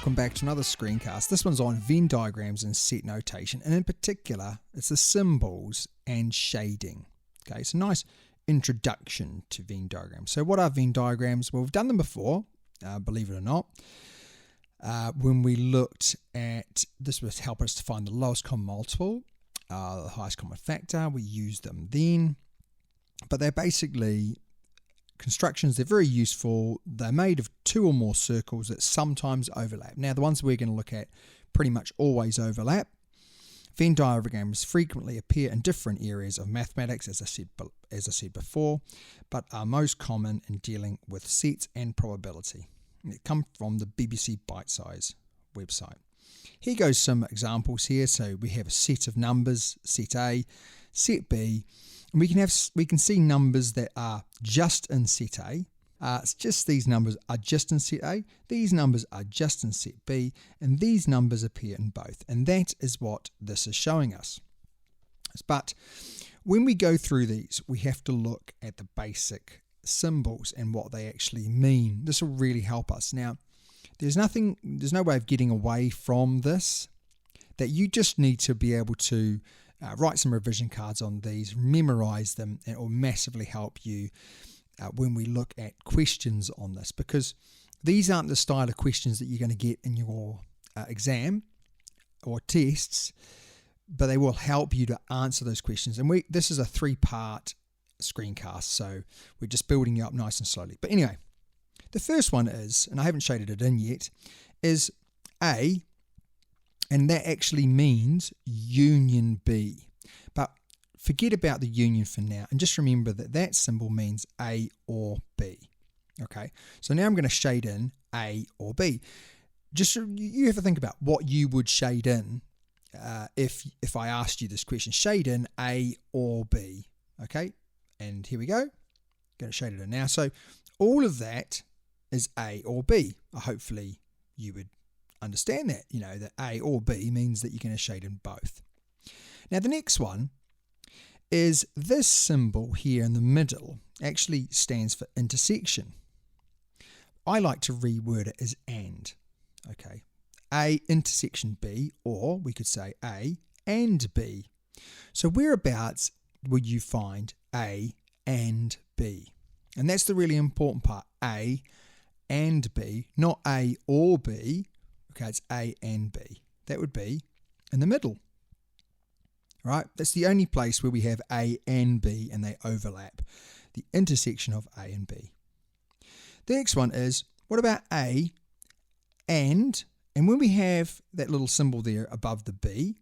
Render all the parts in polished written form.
welcome back to another screencast. This one's on Venn diagrams and set notation, and in particular, it's the symbols and shading. Okay, it's a nice introduction to Venn diagrams. So what are Venn diagrams? Well, we've done them before, believe it or not. When we looked at, this would help us to find the lowest common multiple, the highest common factor. We used them then, but they're basically constructions. They're very useful. They're made of two or more circles that sometimes overlap. Now, the ones we're going to look at pretty much always overlap. Venn diagrams frequently appear in different areas of mathematics, as I said before, but are most common in dealing with sets and probability. It comes from the BBC Bite Size website. Here goes some examples here. So we have a set of numbers, set A, set B, and we can see numbers that are just in set A. It's just these numbers are just in set A, these numbers are just in set B, and these numbers appear in both. And that is what this is showing us. But when we go through these, we have to look at the basic symbols and what they actually mean. This will really help us. Now, there's no way of getting away from this, that you just need to be able to write some revision cards on these, memorize them, and it will massively help you when we look at questions on this, because these aren't the style of questions that you're going to get in your exam or tests, but they will help you to answer those questions. And this is a 3-part screencast, so we're just building you up nice and slowly. But anyway, the first one is, and I haven't shaded it in yet, is A, and that actually means union B. But forget about the union for now, and just remember that that symbol means A or B. Okay, so now I'm going to shade in A or B. Just you have to think about what you would shade in if I asked you this question. Shade in A or B. Okay, and here we go. Going to shade it in now. So all of that is A or B. Hopefully you would understand that, that A or B means that you're going to shade in both. Now the next one is this symbol here in the middle actually stands for intersection. I like to reword it as AND. Okay, A intersection B, or we could say A and B. So whereabouts would you find A and B? And that's the really important part, A and B, not A or B. Okay, it's A and B. That would be in the middle. Right? That's the only place where we have A and B and they overlap. The intersection of A and B. The next one is, what about A and when we have that little symbol there above the B,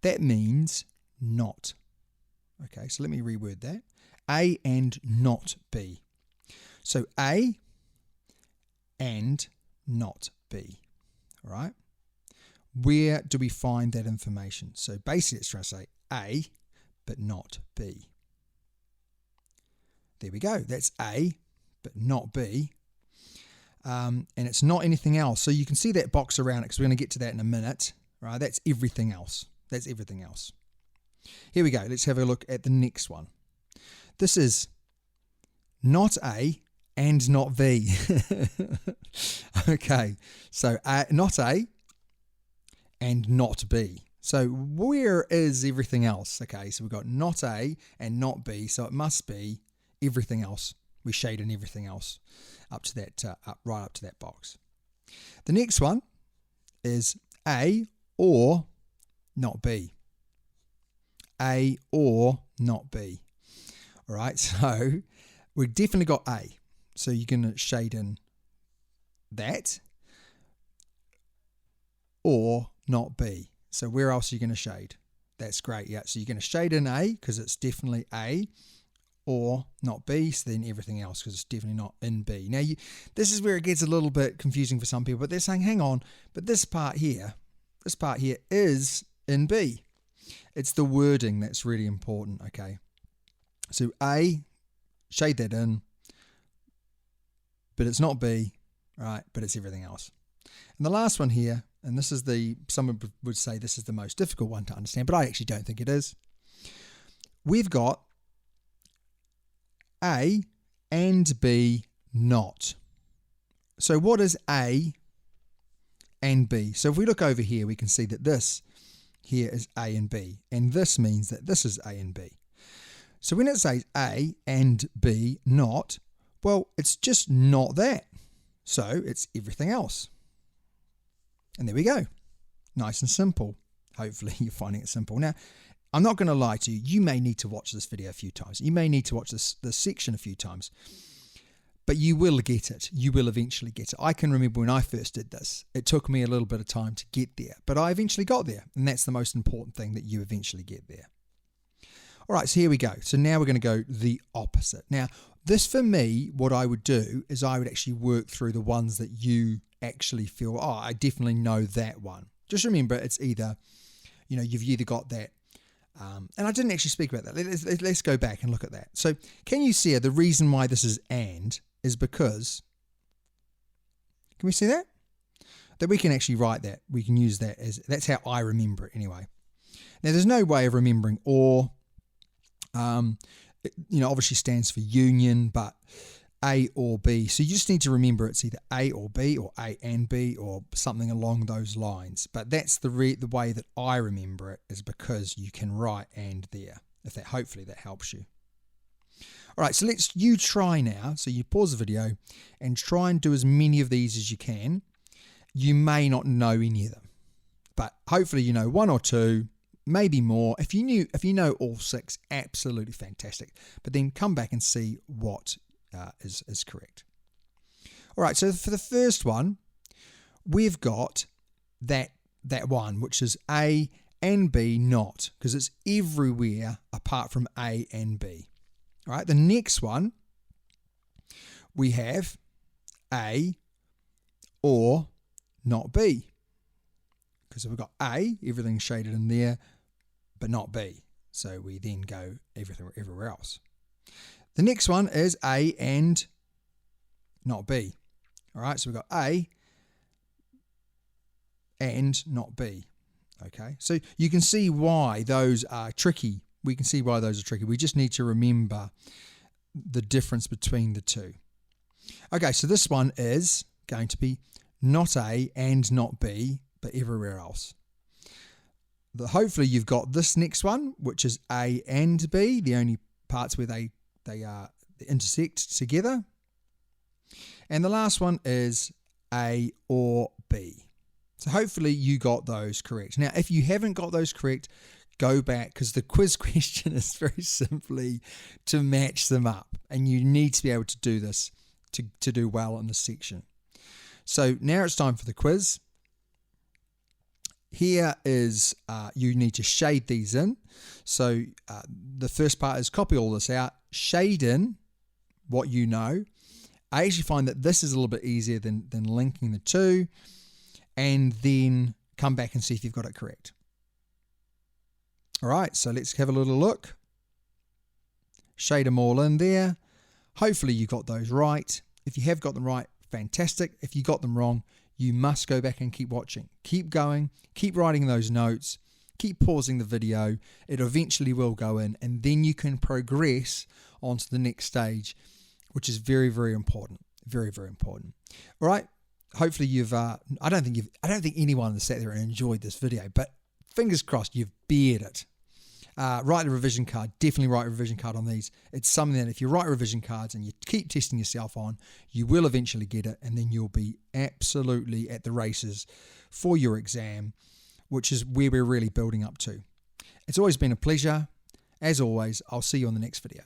that means not. Okay, so let me reword that. A and not B. So A and not B. All right. Where do we find that information? So basically it's trying to say A, but not B. There we go. That's A, but not B. And it's not anything else. So you can see that box around it because we're going to get to that in a minute. Right? That's everything else. That's everything else. Here we go. Let's have a look at the next one. This is not A and not B. Okay. So not A and not B. So where is everything else? Okay, so we've got not A and not B, so it must be everything else. We shade in everything else up to that, right up to that box. The next one is A or not B. A or not B. All right, so we've definitely got A. So you're going to shade in that or not B. So where else are you going to shade? That's great. Yeah. So you're going to shade in A because it's definitely A, or not B. So then everything else because it's definitely not in B. Now this is where it gets a little bit confusing for some people, but they're saying, hang on, but this part here is in B. It's the wording that's really important. Okay. So A, shade that in, but it's not B, right? But it's everything else. And the last one here, and this is someone would say this is the most difficult one to understand, but I actually don't think it is. We've got A and B not. So what is A and B. So if we look over here, we can see that this here is A and B, and this means that this is A and B. So when it says A and B not, well, it's just not that. So it's everything else. And there we go. Nice and simple. Hopefully you're finding it simple. Now, I'm not going to lie to you. You may need to watch this video a few times. You may need to watch this section a few times. But you will get it. You will eventually get it. I can remember when I first did this. It took me a little bit of time to get there. But I eventually got there. And that's the most important thing, that you eventually get there. All right, so here we go. So now we're going to go the opposite. Now, this for me, what I would do is I would actually work through the ones that you actually feel, oh, I definitely know that one. Just remember, it's either, you've either got that. And I didn't actually speak about that. Let's go back and look at that. So can you see the reason why this is and is because, can we see that? That we can actually write that. We can use that as, that's how I remember it anyway. Now there's no way of remembering or, obviously stands for union, but A or B. So you just need to remember it's either A or B or A and B or something along those lines. But that's the way that I remember it, is because you can write and there. Hopefully that helps you. All right, so you try now. So you pause the video and try and do as many of these as you can. You may not know any of them, but hopefully you know one or two, maybe more. If you know all six, absolutely fantastic. But then come back and see what is correct. All right, so for the first one, we've got that one, which is A and B not, because it's everywhere apart from A and B. All right, the next one, we have A or not B, because we've got A, everything's shaded in there, but not B. So we then go everywhere else. The next one is A and not B. All right, so we've got A and not B. Okay, so you can see why those are tricky. We can see why those are tricky. We just need to remember the difference between the two. Okay, so this one is going to be not A and not B, but everywhere else. Hopefully you've got this next one, which is A and B, the only parts where they intersect together. And the last one is A or B. So hopefully you got those correct. Now, if you haven't got those correct, go back, because the quiz question is very simply to match them up. And you need to be able to do this to do well in this section. So now it's time for the quiz. Here is, you need to shade these in. So the first part is copy all this out, shade in what you know. I actually find that this is a little bit easier than linking the two, and then come back and see if you've got it correct. All right, so let's have a little look. Shade them all in there. Hopefully you got those right. If you have got them right, fantastic. If you got them wrong, you must go back and keep watching. Keep going, keep writing those notes, keep pausing the video. It eventually will go in, and then you can progress onto the next stage, which is very, very important. Very, very important. All right. Hopefully you've, I don't think anyone has sat there and enjoyed this video, but fingers crossed you've bared it. Write a revision card. Definitely write a revision card on these. It's something that if you write revision cards and you keep testing yourself on, you will eventually get it, and then you'll be absolutely at the races for your exam, which is where we're really building up to. It's always been a pleasure. As always, I'll see you on the next video.